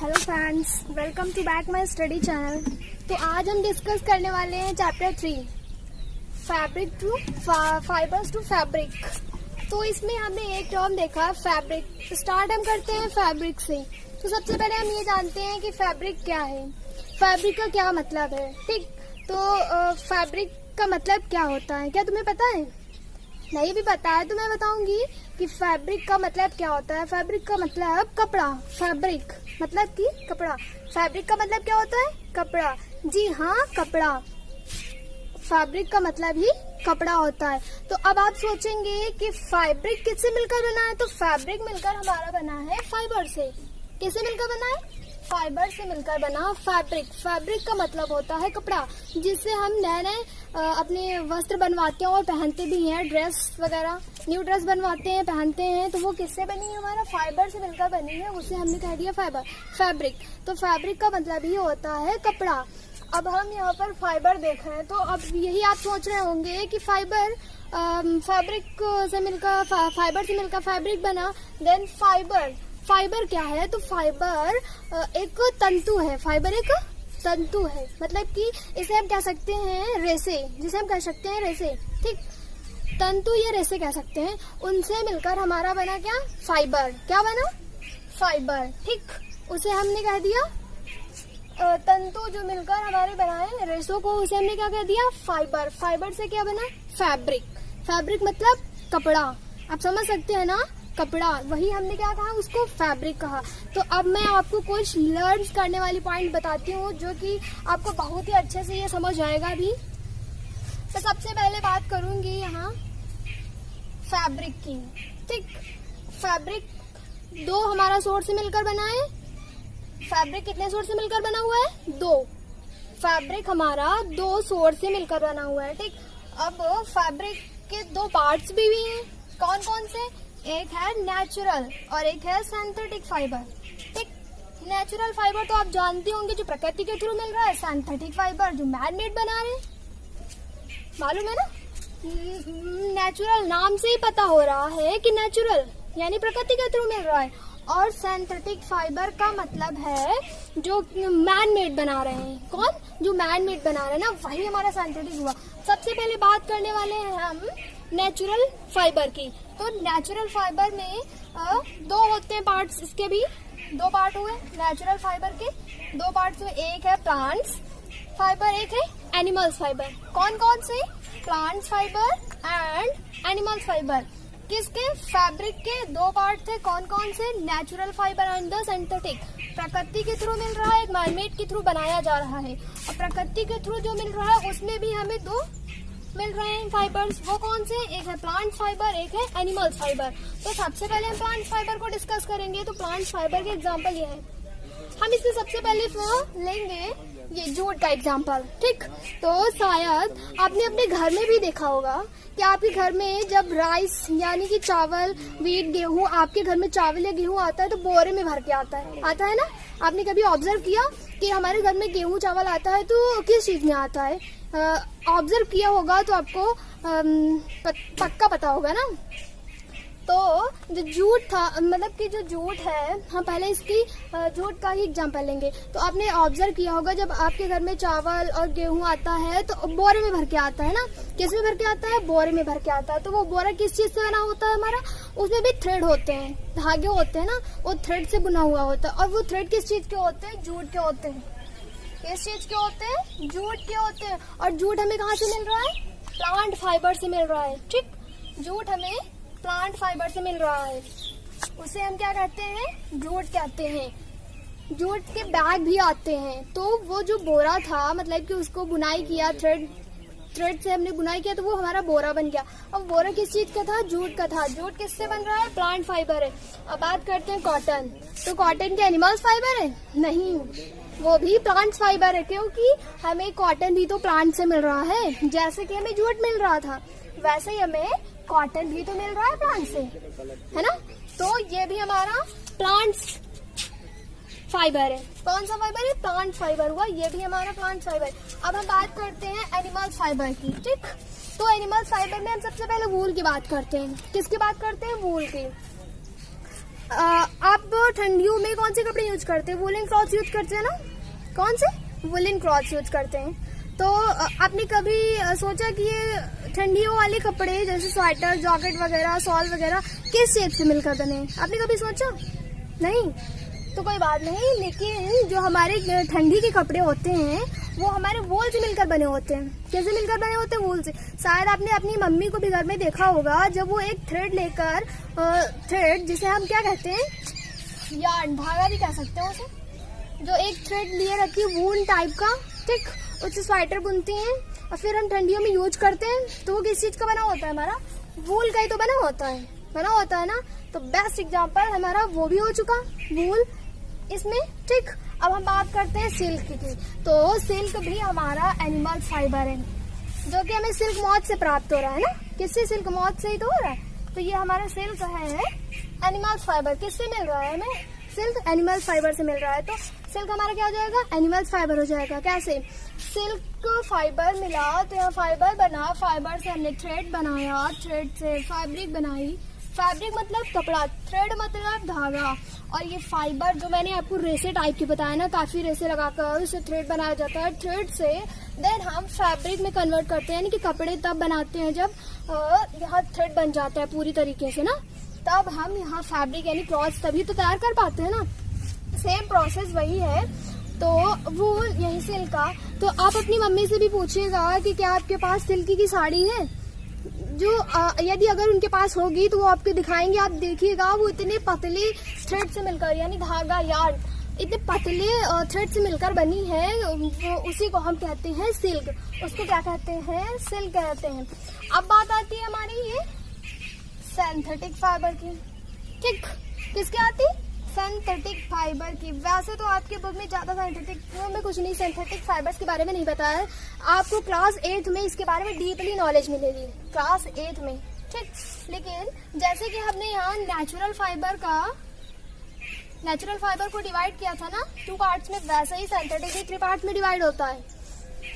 Hello friends, welcome to back my study channel. तो आज हम डिस्कस करने वाले हैं chapter 3 fabric to fibres to fabric. तो इसमें हमने एक टर्म देखा फैब्रिक। स्टार्ट हम करते हैं फैब्रिक से। तो सबसे पहले हम ये जानते हैं कि फैब्रिक क्या है, फैब्रिक का क्या मतलब है। ठीक, तो फैब्रिक का मतलब क्या होता है, क्या तुम्हें पता है? नहीं भी पता है तो मैं बताऊंगी कि फैब्रिक का मतलब क्या होता है। फैब्रिक का मतलब कपड़ा, फैब्रिक मतलब कि कपड़ा। फैब्रिक का मतलब क्या होता है? कपड़ा। जी हाँ, कपड़ा। फैब्रिक का मतलब ही कपड़ा होता है। तो अब आप सोचेंगे कि फैब्रिक किससे मिलकर बना है? तो फैब्रिक मिलकर हमारा बना है फाइबर से। किससे मिलकर बना है? फाइबर से मिलकर बना फैब्रिक। फैब्रिक का मतलब होता है कपड़ा, जिससे हम नए नए अपने वस्त्र बनवाते हैं और पहनते भी हैं। ड्रेस वगैरह, न्यू ड्रेस बनवाते हैं, पहनते हैं। तो वो किससे बनी है? हमारा फाइबर से मिलकर बनी है, उसे हमने कह दिया फाइबर, फैब्रिक। तो फैब्रिक का मतलब ही होता है कपड़ा। अब हम यहाँ पर फाइबर देख रहे हैं, तो अब यही आप सोच रहे होंगे कि फाइबर फैब्रिक से मिलकर फाइबर से मिलकर फैब्रिक बना। देन फाइबर क्या है? तो फाइबर एक तंतु है। फाइबर एक तंतु है, मतलब कि इसे हम कह सकते हैं रेसे, जिसे हम कह सकते हैं रेसे। ठीक, तंतु या रेसे कह सकते हैं। उनसे मिलकर हमारा बना क्या? फाइबर। क्या बना? फाइबर। ठीक, उसे हमने कह दिया तंतु जो मिलकर हमारे बनाए रेसों को, उसे हमने क्या कह दिया? फाइबर। फाइबर से क्या बना? फैब्रिक। फैब्रिक मतलब कपड़ा। आप समझ सकते हैं ना, कपड़ा। वही हमने क्या कहा? उसको फैब्रिक कहा। तो अब मैं आपको कुछ लर्न करने वाली पॉइंट बताती हूँ, जो कि आपको बहुत ही अच्छे से ये समझ आएगा भी। तो सबसे पहले बात करूंगी यहाँ फैब्रिक की। ठीक, फैब्रिक दो हमारा सोर्स से मिलकर बना है। फैब्रिक कितने सोर्स से मिलकर बना हुआ है? दो। फैब्रिक हमारा दो सोर्स से मिलकर बना हुआ है। ठीक, अब फैब्रिक के दो पार्ट्स भी हैं। कौन कौन से? एक है नेचुरल और एक है सिंथेटिक फाइबर। ठीक, नेचुरल फाइबर तो आप जानते होंगे, जो प्रकृति के थ्रू मिल रहा है। सिंथेटिक फाइबर जो मैन मेड बना रहे हैं, मालूम है ना। नेचुरल नाम से ही पता हो रहा है कि नेचुरल यानी प्रकृति के थ्रू मिल रहा है, और सिंथेटिक फाइबर का मतलब है जो मैन मेड बना रहे हैं। कौन? जो मैन मेड बना रहे हैं ना, वही हमारा सिंथेटिक हुआ। सबसे पहले बात करने वाले हैं हम नेचुरल फाइबर की। तो नेचुरल फाइबर में दो होते हैं पार्ट्स। इसके भी दो पार्ट हुए नेचुरल फाइबर के। दो पार्ट्स हुए, एक है प्लांट्स फाइबर, एक है एनिमल्स फाइबर। कौन कौन से? Plants fibre and animals fibre. किसके? फैब्रिक के दो पार्ट थे। कौन कौन से? Natural fibre and the synthetic. प्रकृति के थ्रू मिल रहा है, एक मैनमेड के थ्रू बनाया जा रहा है। और प्रकृति के थ्रू जो मिल रहा है उसमें भी हमें दो मिल रहे हैं फाइबर्स। वो कौन से? एक है प्लांट फाइबर, एक है एनिमल्स फाइबर। तो सबसे पहले हम प्लांट फाइबर को डिस्कस करेंगे। तो प्लांट फाइबर के एग्जांपल ये है। हम इसमें सबसे पहले लेंगे ये जूट का एग्जांपल। ठीक, तो शायद आपने अपने घर में भी देखा होगा कि आपके घर में जब राइस यानी कि चावल, वीट, गेहूं, आपके घर में चावल या गेहूं आता है तो बोरे में भर के आता है ना। आपने कभी ऑब्जर्व किया कि हमारे घर में गेहूं चावल आता है तो किस चीज में आता है? ऑब्जर्व किया होगा तो आपको पक्का पता होगा ना। तो जो जूट था, मतलब कि जो जूट है, हम पहले इसकी जूट का ही एग्जांपल लेंगे। तो आपने ऑब्जर्व किया होगा जब आपके घर में चावल और गेहूं आता है तो बोरे में भर के आता है ना। किस में भर के आता है? बोरे में भर के आता है। तो वो बोरा किस चीज से बना होता है हमारा? उसमें भी थ्रेड होते हैं, धागे होते हैं ना, वो थ्रेड से बुना हुआ होता है। और वो थ्रेड किस चीज के होते हैं? जूट के होते हैं। किस चीज के होते हैं? जूट के होते हैं। और जूट हमें कहाँ से मिल रहा है? प्लांट फाइबर से मिल रहा है। ठीक, जूट हमें प्लांट फाइबर से मिल रहा है। उसे हम क्या कहते हैं? जूट कहते हैं। जूट के बैग भी आते हैं। तो वो जो बोरा था, मतलब कि उसको बुनाई किया, थ्रेड से हमने बुनाई किया, तो वो हमारा बोरा बन गया। अब बोरा किस चीज का था? जूट का था। जूट किससे बन रहा है? प्लांट फाइबर है। अब बात करते हैं कॉटन। तो कॉटन के एनिमल्स फाइबर है? नहीं, वो भी प्लांट फाइबर है, क्योंकि हमें कॉटन भी तो प्लांट से मिल रहा है। जैसे कि हमें जूट मिल रहा था, वैसे ही हमें कॉटन भी तो मिल रहा है प्लांट से, है ना। तो ये भी हमारा प्लांट फाइबर है। कौन सा फाइबर है? प्लांट फाइबर हुआ। ये भी हमारा प्लांट फाइबर। अब हम बात करते हैं एनिमल्स फाइबर की। ठीक, तो एनिमल्स फाइबर में हम सबसे पहले वूल की बात करते हैं। किसकी बात करते हैं? वूल की। आप ठंडियों में कौन से कपड़े यूज करते हैं? वुलन क्लॉथ यूज करते हैं ना। कौन से? वुलन क्लॉथ यूज करते हैं। तो आपने कभी सोचा कि ये ठंडियों वाले कपड़े जैसे स्वेटर, जैकेट वगैरह, शॉल वगैरह किस शेप से मिलकर बने? आपने कभी सोचा? नहीं। तो कोई बात नहीं, लेकिन जो हमारे ठंडी के कपड़े होते हैं वो हमारे वूल से मिलकर बने होते हैं। कैसे मिलकर बने होते हैं? वूल से। शायद आपने अपनी मम्मी को भी घर में देखा होगा, जब वो एक थ्रेड लेकर, थ्रेड जिसे हम क्या कहते हैं, यार्न, धागा भी कह सकते हैं उसे, जो एक थ्रेड लिए रखी वूल टाइप का, ठीक, उससे स्वेटर बुनती हैं और फिर हम ठंडियों में यूज करते हैं। तो वो किस चीज का बना होता है? हमारा वूल का ही तो बना होता है ना। तो बेस्ट एग्जांपल हमारा वो भी हो चुका, वूल इसमें, ठीक। अब हम बात करते हैं सिल्क की। तो सिल्क भी हमारा एनिमल फाइबर है, जो कि हमें सिल्क मॉथ से प्राप्त हो रहा है ना। किससे? सिल्क मॉथ से ही तो हो रहा है। तो ये हमारा सिल्क है एनिमल फाइबर। किससे मिल रहा है हमें? सिल्क एनिमल फाइबर से मिल रहा है। तो सिल्क हमारा क्या हो जाएगा? एनिमल फाइबर हो जाएगा। कैसे? सिल्क फाइबर मिला तो यहाँ फाइबर बना, फाइबर से हमने थ्रेड बनाया, थ्रेड से फैब्रिक बनाई, फैब्रिक मतलब कपड़ा, थ्रेड मतलब धागा, और ये फाइबर जो मैंने आपको रेसे टाइप की बताया ना, काफी रेसे लगाकर उससे थ्रेड बनाया जाता है। थ्रेड से देन हम फैब्रिक में कन्वर्ट करते हैं, यानी कि कपड़े तब बनाते हैं जब यहाँ थ्रेड बन जाता है पूरी तरीके से ना, तब हम यहाँ फैब्रिक यानी क्लॉथ तभी तो तैयार कर पाते हैं ना। सेम प्रोसेस वही है। तो वो यही सिल्क का। तो आप अपनी मम्मी से भी पूछिएगा कि क्या आपके पास सिल्की की साड़ी है, जो यदि अगर उनके पास होगी तो वो आपको दिखाएंगे। आप देखिएगा वो इतने पतले थ्रेड से मिलकर, यानी धागा, यार्न, इतने पतले थ्रेड से मिलकर बनी है, वो उसी को हम कहते हैं सिल्क। उसको क्या कहते हैं? सिल्क कहते हैं। अब बात आती है हमारी ये सिंथेटिक फाइबर की, ठीक। किसकी आती? सिंथेटिक फाइबर की। वैसे तो आपके बुक में ज्यादा सिंथेटिक में कुछ नहीं, सिंथेटिक फाइबर्स के बारे में नहीं बताया है। आपको क्लास 8 में इसके बारे में डीपली नॉलेज मिलेगी, क्लास 8 में, ठीक। लेकिन जैसे कि हमने यहाँ नेचुरल फाइबर को डिवाइड किया था ना 2 पार्ट्स में, वैसे ही सिंथेटिक भी 3 पार्ट्स में डिवाइड होता है।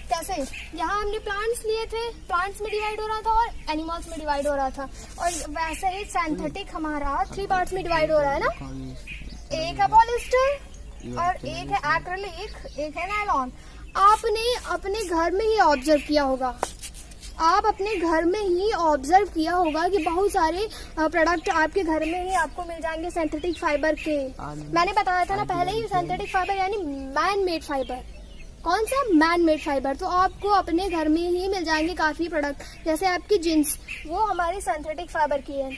कैसे? यहाँ हमने प्लांट्स लिए थे, प्लांट्स में डिवाइड हो रहा था और एनिमल्स में डिवाइड हो रहा था, और वैसे ही सिंथेटिक हमारा 3 पार्ट्स में डिवाइड हो रहा है ना। एक है पॉलिस्टर और एक है एक्रिलिक, एक है नायलॉन। आपने अपने घर में ही ऑब्जर्व किया होगा, कि बहुत सारे प्रोडक्ट आपके घर में ही आपको मिल जाएंगे सिंथेटिक फाइबर के। मैंने बताया था ना पहले ही, सिंथेटिक फाइबर यानी मैन मेड फाइबर। कौन सा? Man made fibre. तो आपको अपने घर में ही मिल जाएंगे काफी प्रोडक्ट, जैसे आपकी जींस, वो हमारी सिंथेटिक फाइबर की है।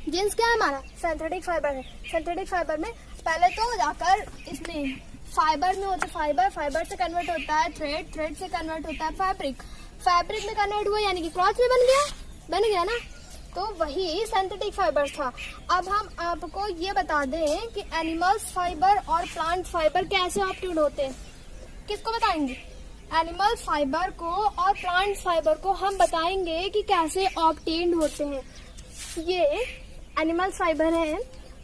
जींस क्या है? हमारा सिंथेटिक फाइबर है। सिंथेटिक फाइबर में पहले तो जाकर इसमें फाइबर में होता है, फाइबर से कन्वर्ट होता है थ्रेड, थ्रेड से कन्वर्ट होता है फैब्रिक, फैब्रिक में कन्वर्ट हुआ यानी कि क्लॉथ में बन गया ना। तो वही सिंथेटिक फाइबर था। अब हम आपको ये बता दें कि एनिमल्स फाइबर और प्लांट फाइबर कैसे ऑब्टेन होते हैं। किसको बताएंगे? एनिमल फाइबर को और प्लांट फाइबर को हम बताएंगे कि कैसे ऑब्टेन होते हैं। ये एनिमल फाइबर है।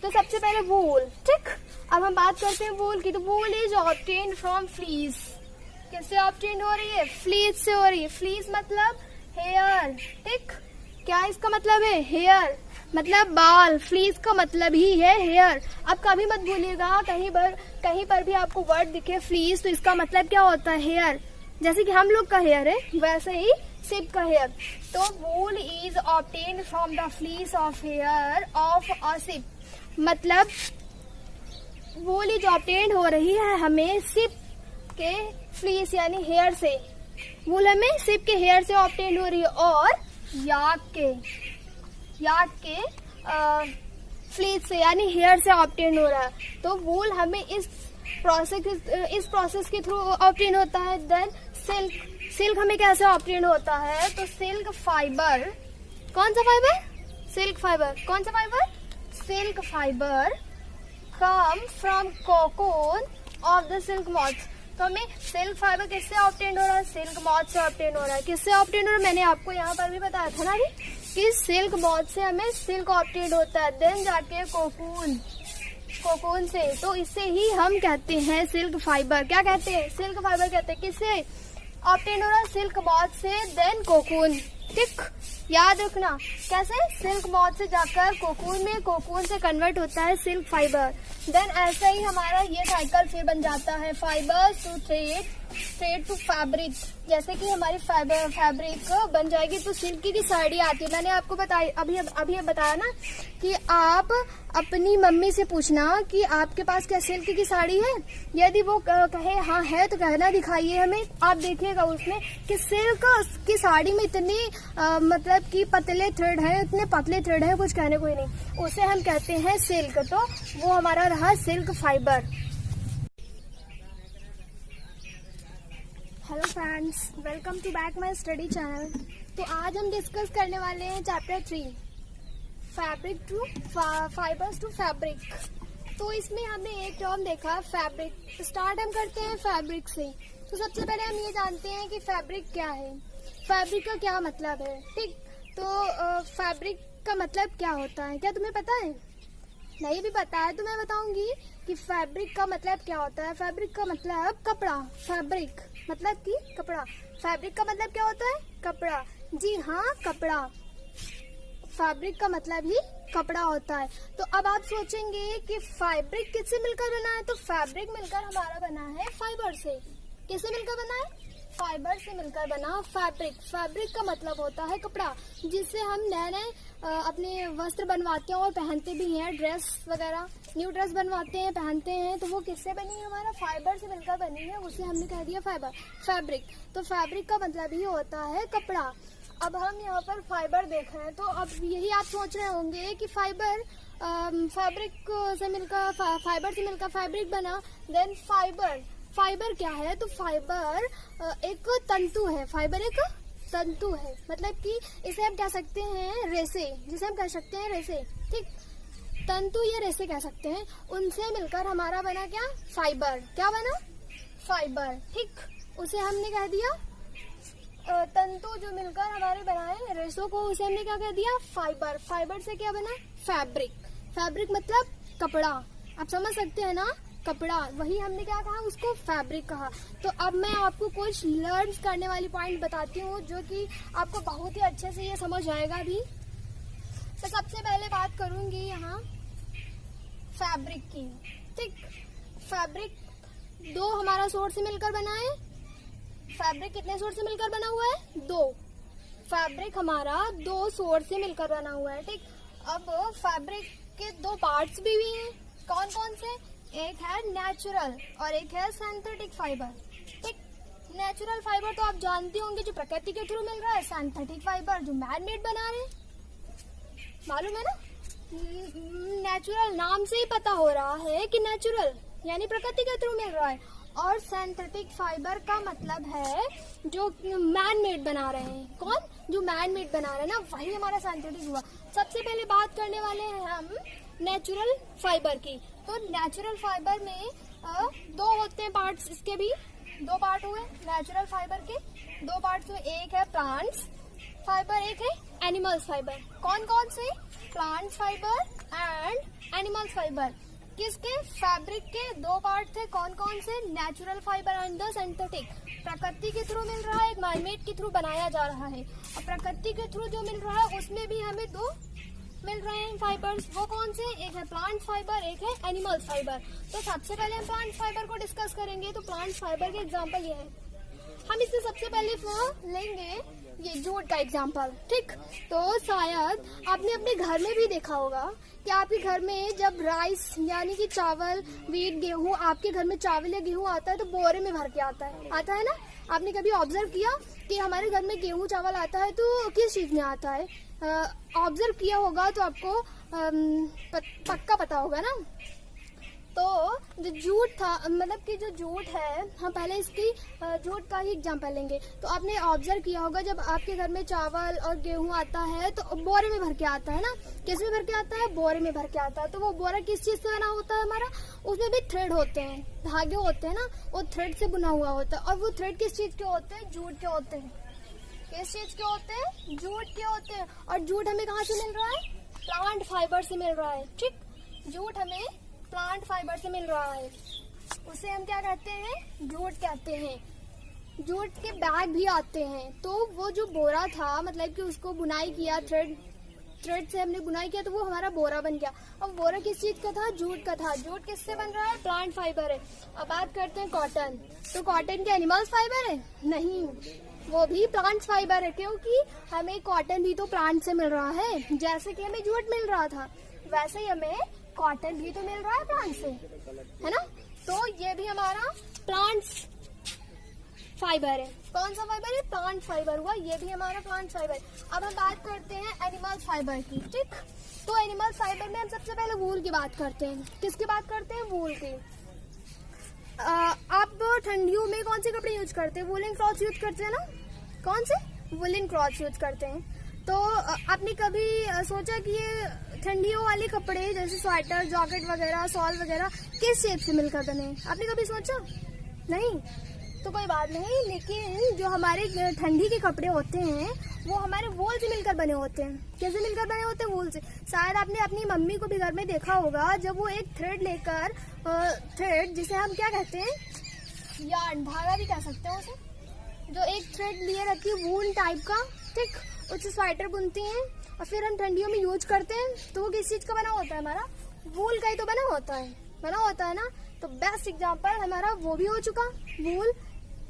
तो सबसे पहले वूल, ठीक। अब हम बात करते हैं वूल की। तो wool is obtain from fleece. किससे ऑब्टेन हो रही है? फ्लीस से हो रही है। फ्लीस मतलब हेयर, ठीक। क्या इसका मतलब है? हेयर मतलब बाल। फ्लीस का मतलब ही है हेयर। अब कभी मत भूलिएगा, कहीं पर भी आपको वर्ड दिखे फ्लीस तो इसका मतलब क्या होता है? हेयर। जैसे कि हम लोग का हेयर है, वैसे ही शिप का हेयर। तो wool is obtain from the fleece of hair of a sheep. मतलब वूल इज ऑब्टेन हो रही है हमें शिप के फ्लीस यानी हेयर से। वूल हमें शिप के हेयर से ऑब्टेन हो रही है, और याक के फ्लीस से यानी हेयर से ऑब्टेन हो रहा है। तो वूल हमें इस प्रोसेस के थ्रू ऑब्टेन होता है। देन सिल्क हमें कैसे ऑब्टेन होता है? तो सिल्क फाइबर, कौन सा फाइबर? Silk fibre. कौन सा fibre? Silk fibre come from cocoon of the silk moth. तो हमें सिल्क फाइबर किससे ऑब्टेन हो रहा है? सिल्क मॉथ से ऑब्टेन हो रहा है। किससे ऑब्टेन हो रहा है? मैंने आपको यहाँ पर भी बताया था ना कि सिल्क मॉथ से हमें सिल्क ऑब्टेन होता है, देन जाके कोकून से। तो इससे ही हम कहते हैं सिल्क फाइबर। क्या कहते हैं? सिल्क फाइबर कहते हैं। किससे ऑब्टेन हो रहा है? सिल्क मॉथ से, देन कोकून, ठीक। याद रखना कैसे? सिल्क मॉथ से जाकर कोकून में, कोकून से कन्वर्ट होता है सिल्क फाइबर। देन ऐसे ही हमारा ये साइकिल फिर बन जाता है fibres to thread to fabric. जैसे कि हमारी फैब्रिक बन जाएगी तो सिल्क की साड़ी आती है। मैंने आपको अभी बताया ना कि आप अपनी मम्मी से पूछना कि आपके पास क्या सिल्क की साड़ी है। यदि वो कहे हाँ है तो कहना दिखाइए हमें। आप देखिएगा उसमें कि सिल्क की साड़ी में इतनी मतलब कि पतले थ्रेड है, इतने पतले थ्रेड है, कुछ कहने को ही नहीं। उसे हम कहते हैं सिल्क। तो वो हमारा रहा silk fibre. Hello friends, welcome to back my study channel. तो आज हम डिस्कस करने वाले हैं chapter 3 fabric to fibres to fabric. तो इसमें हमने एक टर्म देखा फैब्रिक। स्टार्ट हम करते हैं फैब्रिक से। तो सबसे पहले हम ये जानते हैं कि फैब्रिक क्या है, फैब्रिक का क्या मतलब है। ठीक, तो फैब्रिक का मतलब क्या होता है, क्या तुम्हें पता है? नहीं भी पता है तो मैं बताऊंगी कि फैब्रिक का मतलब क्या होता है। फैब्रिक का मतलब कपड़ा, फैब्रिक मतलब कि कपड़ा। फैब्रिक का मतलब क्या होता है? कपड़ा। जी हाँ, कपड़ा। फैब्रिक का मतलब ही कपड़ा होता है। तो अब आप सोचेंगे कि फैब्रिक किससे मिलकर बना है? तो फैब्रिक मिलकर हमारा बना है फाइबर से। किससे मिलकर बना है? फाइबर से मिलकर बना फैब्रिक। फैब्रिक का मतलब होता है कपड़ा, जिससे हम नए नए अपने वस्त्र बनवाते हैं और पहनते भी हैं। ड्रेस वगैरह, न्यू ड्रेस बनवाते हैं, पहनते हैं। तो वो किससे बनी है? हमारा फाइबर से मिलकर बनी है। उसे हमने कह दिया फाइबर, फैब्रिक। तो फैब्रिक का मतलब ही होता है कपड़ा। अब हम यहाँ पर फाइबर देख रहे हैं तो अब यही आप सोच रहे होंगे कि फाइबर फैब्रिक से मिलकर फाइबर से मिलकर फैब्रिक बना। देन फाइबर क्या है? तो फाइबर एक तंतु है। फाइबर एक तंतु है, मतलब कि इसे हम कह सकते हैं रेसे, जिसे हम कह सकते हैं रेसे। ठीक, तंतु या रेसे कह सकते हैं। उनसे मिलकर हमारा बना क्या? फाइबर। क्या बना? फाइबर। ठीक, उसे हमने कह दिया तंतु जो मिलकर हमारे बनाए रेसों को, उसे हमने क्या कह दिया? फाइबर। फाइबर से क्या बना? फैब्रिक। फैब्रिक मतलब कपड़ा। आप समझ सकते हैं ना, कपड़ा। वही हमने क्या कहा? उसको फैब्रिक कहा। तो अब मैं आपको कुछ लर्न करने वाली पॉइंट बताती हूँ जो कि आपको बहुत ही अच्छे से ये समझ आएगा भी। तो सबसे पहले बात करूंगी यहाँ फैब्रिक की। ठीक, फैब्रिक दो हमारा सोर्स से मिलकर बना है। फैब्रिक कितने सोर्स से मिलकर बना हुआ है? 2। फैब्रिक हमारा 2 सोर्स से मिलकर बना हुआ है। ठीक, अब फैब्रिक के 2 पार्ट्स भी हैं। कौन कौन से? एक है नेचुरल और एक है सिंथेटिक फाइबर। ठीक, नेचुरल फाइबर तो आप जानते होंगे, जो प्रकृति के थ्रू मिल रहा है। सिंथेटिक फाइबर जो मैन मेड बना रहे हैं, मालूम है ना। नेचुरल नाम से ही पता हो रहा है कि नेचुरल यानी प्रकृति के थ्रू मिल रहा है। और सिंथेटिक फाइबर का मतलब है जो मैन मेड बना रहे हैं। कौन? जो मैन मेड बना रहे हैं ना, वही हमारा सिंथेटिक हुआ। सबसे पहले बात करने वाले हैं हम नेचुरल फाइबर की। तो नेचुरल फाइबर में 2 होते हैं पार्ट्स। इसके भी 2 पार्ट हुए नेचुरल फाइबर के। 2 पार्ट्स में एक है प्लांट्स फाइबर, एक है एनिमल्स फाइबर। कौन कौन से? Plant fibre and animals fibre. किसके? फैब्रिक के 2 पार्ट थे। कौन कौन से? Natural fibre and the synthetic. प्रकृति के थ्रू मिल रहा है, एक मैनमेड के थ्रू बनाया जा रहा है। और प्रकृति के थ्रू जो मिल रहा है उसमें भी हमें 2 मिल रहे हैं फाइबर्स। वो कौन से? एक है प्लांट फाइबर, एक है एनिमल फाइबर। तो सबसे पहले हम प्लांट फाइबर को डिस्कस करेंगे। तो प्लांट फाइबर के एग्जांपल ये है। हम इससे सबसे पहले लेंगे ये जूट का एग्जांपल। ठीक, तो शायद आपने अपने घर में भी देखा होगा कि आपके घर में जब राइस यानी कि चावल, वीट, गेहूं, आपके घर में चावल या गेहूं आता है तो बोरे में भर के आता है ना। आपने कभी ऑब्जर्व किया कि हमारे घर में गेहूं चावल आता है तो किस चीज में आता है? ऑब्जर्व किया होगा तो आपको पक्का पता होगा ना। तो जो जूट था, मतलब कि जो जूट है, हम पहले इसकी जूट का ही एग्जांपल लेंगे। तो आपने ऑब्जर्व किया होगा जब आपके घर में चावल और गेहूं आता है तो बोरे में भर के आता है ना। किस में भर के आता है? बोरे में भर के आता है। तो वो बोरा किस चीज से बना होता है हमारा? उसमें भी थ्रेड होते हैं, धागे होते हैं ना, वो थ्रेड से बुना हुआ होता है। और वो थ्रेड किस चीज के होते हैं? जूट के होते हैं। किस चीज के होते हैं? जूट के होते हैं। और जूट हमें कहाँ से मिल रहा है? प्लांट फाइबर से मिल रहा है। ठीक, जूट हमें प्लांट फाइबर से मिल रहा है। उसे हम क्या कहते हैं? जूट कहते हैं। जूट के बैग भी आते हैं। तो वो जो बोरा था, मतलब कि उसको बुनाई किया, थ्रेड थ्रेड से हमने बुनाई किया तो वो हमारा बोरा बन गया। अब बोरा किस चीज का था? जूट का था। जूट किससे बन रहा है? प्लांट फाइबर है। अब बात करते हैं कॉटन। तो कॉटन क्या एनिमल्स फाइबर है? नहीं, वो भी प्लांट फाइबर है, क्योंकि हमें कॉटन भी तो प्लांट से मिल रहा है। जैसे कि हमें जूट मिल रहा था वैसे ही हमें कॉटन भी तो मिल रहा है प्लांट से, है ना। तो ये भी हमारा प्लांट फाइबर है। कौन सा फाइबर है? प्लांट फाइबर हुआ। ये भी हमारा प्लांट फाइबर। अब हम बात करते हैं एनिमल फाइबर की। ठीक, तो एनिमल फाइबर में हम सबसे पहले वूल की बात करते हैं। किसकी बात करते हैं? वूल की। आप ठंडियों में कौन से कपड़े यूज करते हैं? वुलन क्लॉथ यूज करते हैं ना। कौन से? वुलन क्लॉथ यूज करते हैं। तो आपने कभी सोचा कि ये ठंडियों वाले कपड़े जैसे स्वेटर, जैकेट वगैरह, शॉल वगैरह किस शेप से मिलकर बने? आपने कभी सोचा? नहीं, तो कोई बात नहीं। लेकिन जो हमारे ठंडी के कपड़े होते हैं वो हमारे वूल से मिलकर बने होते हैं। कैसे मिलकर बने होते हैं? वूल से। शायद आपने अपनी मम्मी को भी घर में देखा होगा, जब वो एक थ्रेड लेकर, थ्रेड जिसे हम क्या कहते हैं, यार्न, धागा भी कह सकते हैं उसे, जो एक थ्रेड लिए रखी वूल टाइप का, ठीक, उससे स्वेटर बुनती हैं और फिर हम ठंडियों में यूज करते हैं। तो वो किस चीज का बना होता है? हमारा वूल का ही तो बना होता है ना। तो बेस्ट एग्जाम्पल हमारा वो भी हो चुका, वूल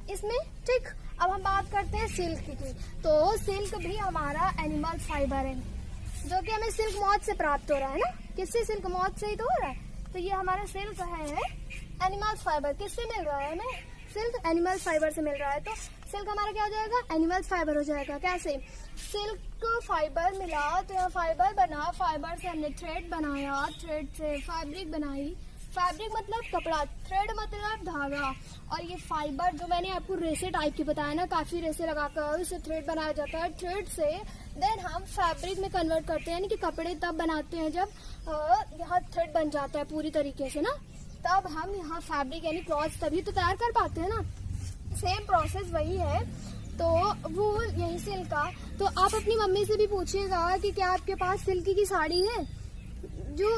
इसमें। ठीक, अब हम बात करते हैं सिल्क की। तो सिल्क भी हमारा एनिमल फाइबर है, जो कि हमें सिल्क मॉथ से प्राप्त हो रहा है ना। किससे? सिल्क मॉथ से ही तो हो रहा है। तो ये हमारा सिल्क है एनिमल फाइबर। किससे मिल रहा है हमें? सिल्क एनिमल फाइबर से मिल रहा है। तो सिल्क हमारा क्या हो जाएगा? एनिमल फाइबर हो जाएगा। कैसे? सिल्क फाइबर मिला तो यहाँ फाइबर बना, फाइबर से हमने थ्रेड बनाया, थ्रेड से फैब्रिक बनाई, फैब्रिक मतलब कपड़ा, थ्रेड मतलब धागा, और ये फाइबर जो मैंने आपको रेसे टाइप की बताया ना, काफी रेसे लगाकर उसे थ्रेड बनाया जाता है। थ्रेड से देन हम फैब्रिक में कन्वर्ट करते हैं, यानी कि कपड़े तब बनाते हैं जब यहाँ थ्रेड बन जाता है पूरी तरीके से ना, तब हम यहाँ फैब्रिक यानी क्लॉथ तभी तो तैयार कर पाते हैं ना। सेम प्रोसेस वही है। तो वो यही सिल्क का। तो आप अपनी मम्मी से भी पूछिएगा कि क्या आपके पास सिल्क की साड़ी है, जो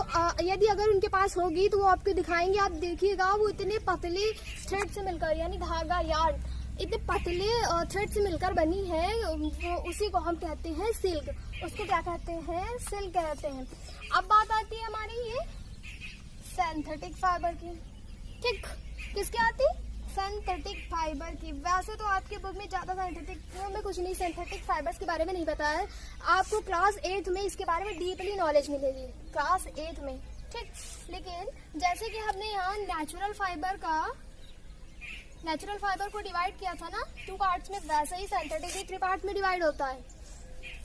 यदि अगर उनके पास होगी तो वो आपको दिखाएंगे। आप देखिएगा वो इतने पतले थ्रेड से मिलकर, यानी धागा, यार्न, इतने पतले थ्रेड से मिलकर बनी है, वो उसी को हम कहते हैं सिल्क। उसको क्या कहते हैं? सिल्क कहते हैं। अब बात आती है हमारी ये सिंथेटिक फाइबर की। ठीक, किसकी आती? सिंथेटिक फाइबर की। वैसे तो आपके बुक में ज्यादा सिंथेटिक में कुछ नहीं, सिंथेटिक फाइबर्स के बारे में नहीं बताया है। आपको क्लास 8 में इसके बारे में डीपली नॉलेज मिलेगी, क्लास 8 में। ठीक, लेकिन जैसे कि हमने यहाँ नेचुरल फाइबर को डिवाइड किया था ना 2 पार्ट्स में, वैसे ही सिंथेटिक भी 3 पार्ट में डिवाइड होता है।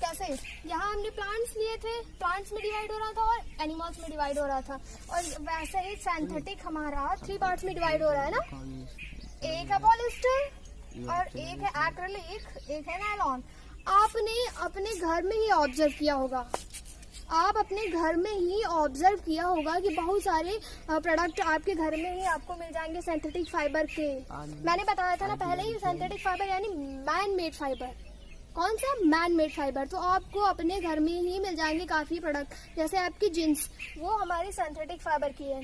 कैसे? यहाँ हमने प्लांट्स लिए थे, प्लांट्स में डिवाइड हो रहा था और एनिमल्स में डिवाइड हो रहा था, और वैसे ही सिंथेटिक हमारा 3 पार्ट्स में डिवाइड हो रहा है ना। एक है पॉलिस्टर और एक है एक्रिलिक, एक है नायलॉन। आपने अपने घर में ही ऑब्जर्व किया होगा, कि बहुत सारे प्रोडक्ट आपके घर में ही आपको मिल जाएंगे सिंथेटिक फाइबर के। मैंने बताया था ना पहले ही, सिंथेटिक फाइबर यानी मैन मेड फाइबर। कौन सा? Man made fibre. तो आपको अपने घर में ही मिल जाएंगे काफी प्रोडक्ट, जैसे आपकी जींस, वो हमारी सिंथेटिक फाइबर की है।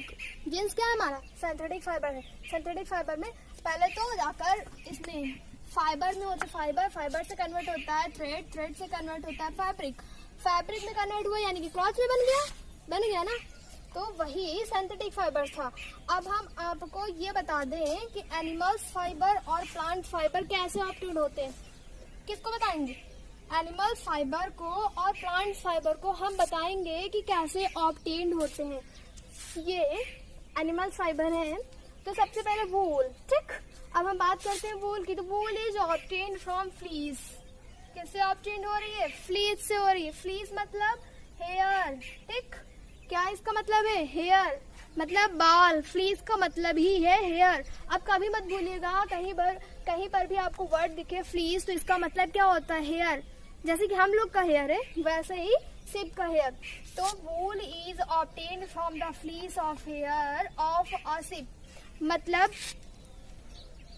जींस क्या है? हमारा सिंथेटिक फाइबर है। सिंथेटिक फाइबर में पहले तो जाकर इसमें फाइबर में होते फाइबर, फाइबर से कन्वर्ट होता है थ्रेड, थ्रेड से कन्वर्ट होता है फैब्रिक, फैब्रिक में कन्वर्ट हुआ यानी कि क्लॉथ में बन गया ना। तो वही सिंथेटिक फाइबर था। अब हम आपको ये बता दें कि एनिमल्स फाइबर और प्लांट फाइबर कैसे ऑब्टेन होते हैं। किसको बताएंगे? एनिमल फाइबर को और प्लांट फाइबर को हम बताएंगे कि कैसे ऑब्टेन होते हैं। ये एनिमल फाइबर है। तो सबसे पहले वूल। ठीक, अब हम बात करते हैं वूल की। तो wool is obtain from fleece. कैसे ऑब्टेन हो रही है? फ्लीस से हो रही है। फ्लीस मतलब हेयर। ठीक, क्या इसका मतलब है? हेयर मतलब बाल। फ्लीस का मतलब ही है हेयर। अब कभी मत भूलिएगा, कहीं पर भी आपको वर्ड दिखे फ्लीस तो इसका मतलब क्या होता है? हेयर। जैसे कि हम लोग का हेयर है वैसे ही शिप का हेयर। तो wool is obtain from the fleece of hair of a sheep, मतलब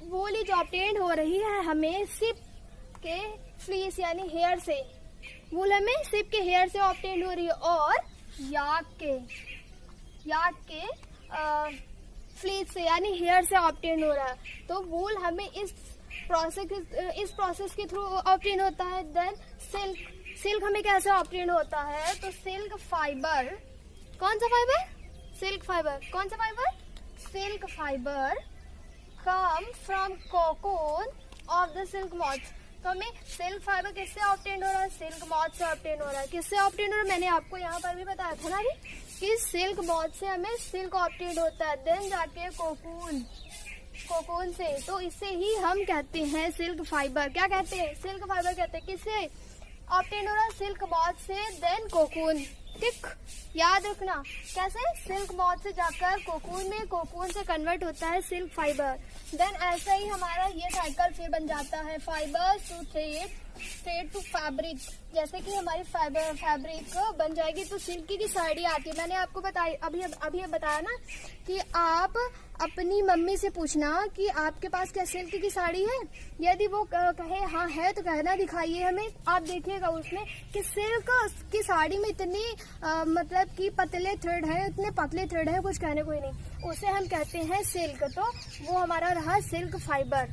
वूल इज ऑब्टेन हो रही है हमें शिप के फ्लीस यानी हेयर से। वूल हमें शिप के हेयर से ऑब्टेन हो रही है, और याक के फ्लीस से यानी हेयर से ऑब्टेन हो रहा है। तो वूल हमें इस प्रोसेस के थ्रू ऑब्टेन होता है। देन सिल्क हमें कैसे ऑब्टेन होता है, तो सिल्क फाइबर, कौन सा फाइबर, सिल्क फाइबर, कौन सा fibre, silk fibre come from cocoon of the silk moths. तो हमें सिल्क फाइबर किससे ऑब्टेन हो रहा है, सिल्क मॉथ से ऑब्टेन हो रहा है। किससे ऑब्टेन हो रहा है, मैंने आपको यहाँ पर भी बताया था ना कि सिल्क मॉथ से हमें सिल्क ऑब्टेन होता है, देन जाके कोकून से, तो इसे ही हम कहते हैं सिल्क फाइबर। क्या कहते हैं, सिल्क फाइबर कहते हैं। किससे ऑब्टेन हो रहा है, सिल्क मॉथ से, देन कोकून। ठीक, याद रखना कैसे, सिल्क मॉथ से जाकर कोकून में, कोकून से कन्वर्ट होता है सिल्क फाइबर। देन ऐसा ही हमारा ये साइकिल फिर बन जाता है fibre to thread to fabric. जैसे कि हमारी फैब्रिक बन जाएगी तो सिल्क की साड़ी आती है। मैंने आपको बताई अभी बताया ना कि आप अपनी मम्मी से पूछना कि आपके पास क्या सिल्क की साड़ी है। यदि वो कहे हाँ है तो कहना दिखाइए हमें। आप देखिएगा उसमें कि सिल्क की साड़ी में इतनी मतलब कि पतले थ्रेड है, इतने पतले थ्रेड है, कुछ कहने को ही नहीं, उसे हम कहते हैं सिल्क। तो वो हमारा रहा सिल्क फाइबर।